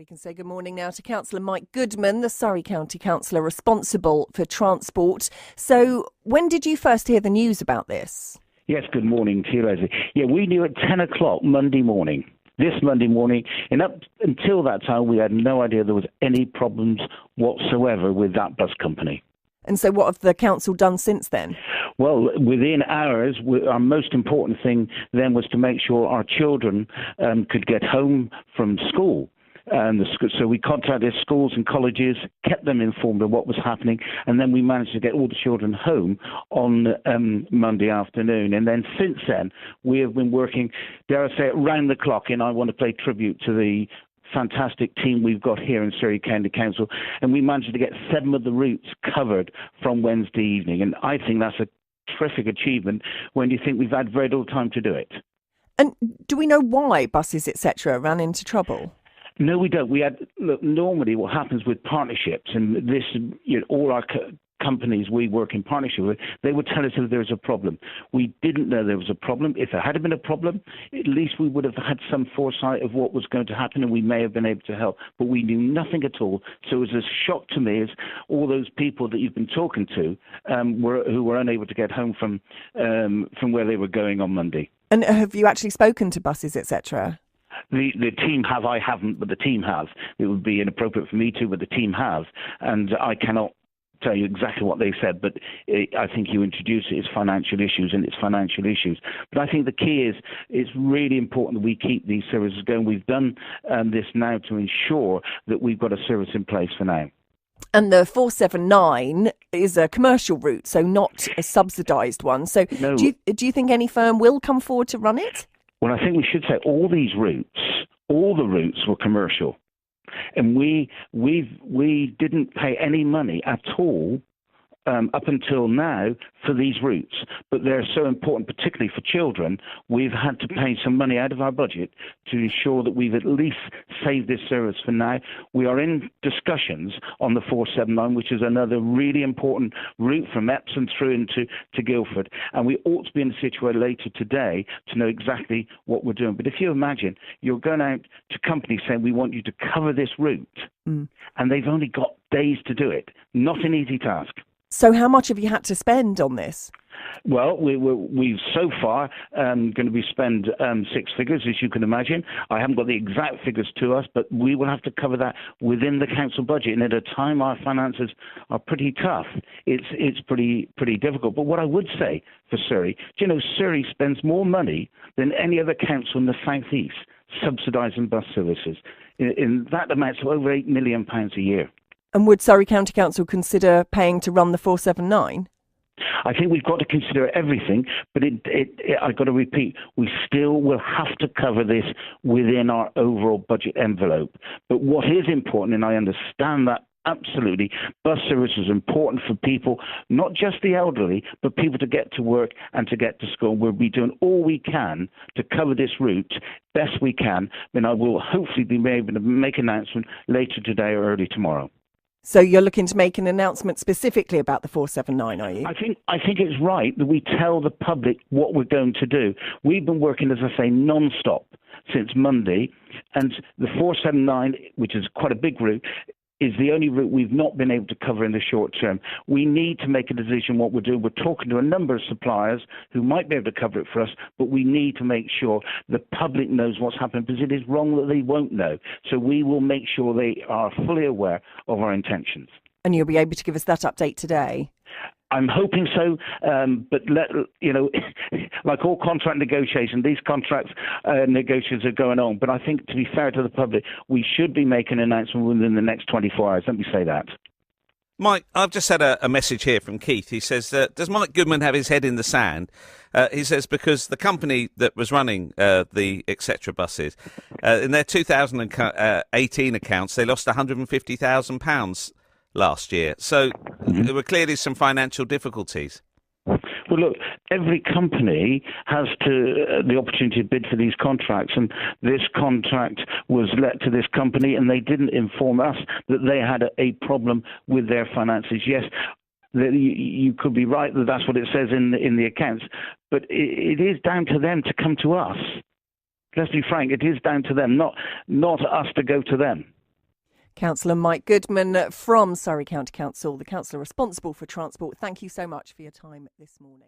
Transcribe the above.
We can say good morning now to Councillor Mike Goodman, the Surrey County Councillor responsible for transport. So when did you first hear the news about this? Yes, good morning to you, Leslie. Yeah, we knew at 10 o'clock Monday morning, this Monday morning, and up until that time we had no idea there was any problems whatsoever with that bus company. And so what have the council done since then? Well, within hours, our most important thing then was to make sure our children could get home from school. So we contacted schools and colleges, kept them informed of what was happening, and then we managed to get all the children home on Monday afternoon. And then since then, we have been working, dare I say it, round the clock, and I want to pay tribute to the fantastic team we've got here in Surrey County Council, and we managed to get 7 of the routes covered from Wednesday evening, and I think that's a terrific achievement when you think we've had very little time to do it. And do we know why Buses Excetera ran into trouble? No, we don't. Look, normally what happens with partnerships, and this, all our companies we work in partnership with, they would tell us if there was a problem. We didn't know there was a problem. If there had been a problem, at least we would have had some foresight of what was going to happen, and we may have been able to help. But we knew nothing at all. So it was a shock to me as all those people that you've been talking to who were unable to get home from where they were going on Monday. And have you actually spoken to Buses Excetera? The team have. I haven't, but the team have. It would be inappropriate for me to, but the team have. And I cannot tell you exactly what they said, but I think you introduced it as financial issues, and it's financial issues. But I think the key is it's really important that we keep these services going. We've done this now to ensure that we've got a service in place for now. And the 479 is a commercial route, so not a subsidised one. So no. Do you think any firm will come forward to run it? Well, I think we should say all the routes were commercial. And we didn't pay any money at all up until now for these routes. But they're so important, particularly for children, we've had to pay some money out of our budget to ensure that we've at least saved this service for now. We are in discussions on the 479, which is another really important route from Epsom through into Guildford. And we ought to be in a situation later today to know exactly what we're doing. But if you imagine, you're going out to companies saying, we want you to cover this route, and they've only got days to do it. Not an easy task. So how much have you had to spend on this? Well, we've so far going to be spend 6 figures, as you can imagine. I haven't got the exact figures to us, but we will have to cover that within the council budget. And at a time our finances are pretty tough, it's pretty difficult. But what I would say for Surrey, Surrey spends more money than any other council in the South East subsidising bus services. In that amounts to over £8 million a year. And would Surrey County Council consider paying to run the 479? I think we've got to consider everything, but I've got to repeat, we still will have to cover this within our overall budget envelope. But what is important, and I understand that absolutely, bus service is important for people, not just the elderly, but people to get to work and to get to school. We'll be doing all we can to cover this route best we can, and I will hopefully be able to make an announcement later today or early tomorrow. So you're looking to make an announcement specifically about the 479, are you? I think it's right that we tell the public what we're going to do. We've been working, as I say, non-stop since Monday, and the 479, which is quite a big route, is the only route we've not been able to cover in the short term. We need to make a decision what we're doing. We're talking to a number of suppliers who might be able to cover it for us, but we need to make sure the public knows what's happening, because it is wrong that they won't know. So we will make sure they are fully aware of our intentions. And you'll be able to give us that update today? I'm hoping so, but like all contract negotiations, these contracts negotiations are going on. But I think, to be fair to the public, we should be making an announcement within the next 24 hours. Let me say that. Mike, I've just had a message here from Keith. He says, does Mike Goodman have his head in the sand? He says because the company that was running the Excetera buses, in their 2018 accounts, they lost £150,000 last year. So there were clearly some financial difficulties. Well, look, every company has the opportunity to bid for these contracts, and this contract was let to this company, and they didn't inform us that they had a problem with their finances. Yes, you could be right that that's what it says in the accounts, but it is down to them to come to us. Let's be frank, it is down to them, not us to go to them. Councillor Mike Goodman from Surrey County Council, the councillor responsible for transport. Thank you so much for your time this morning.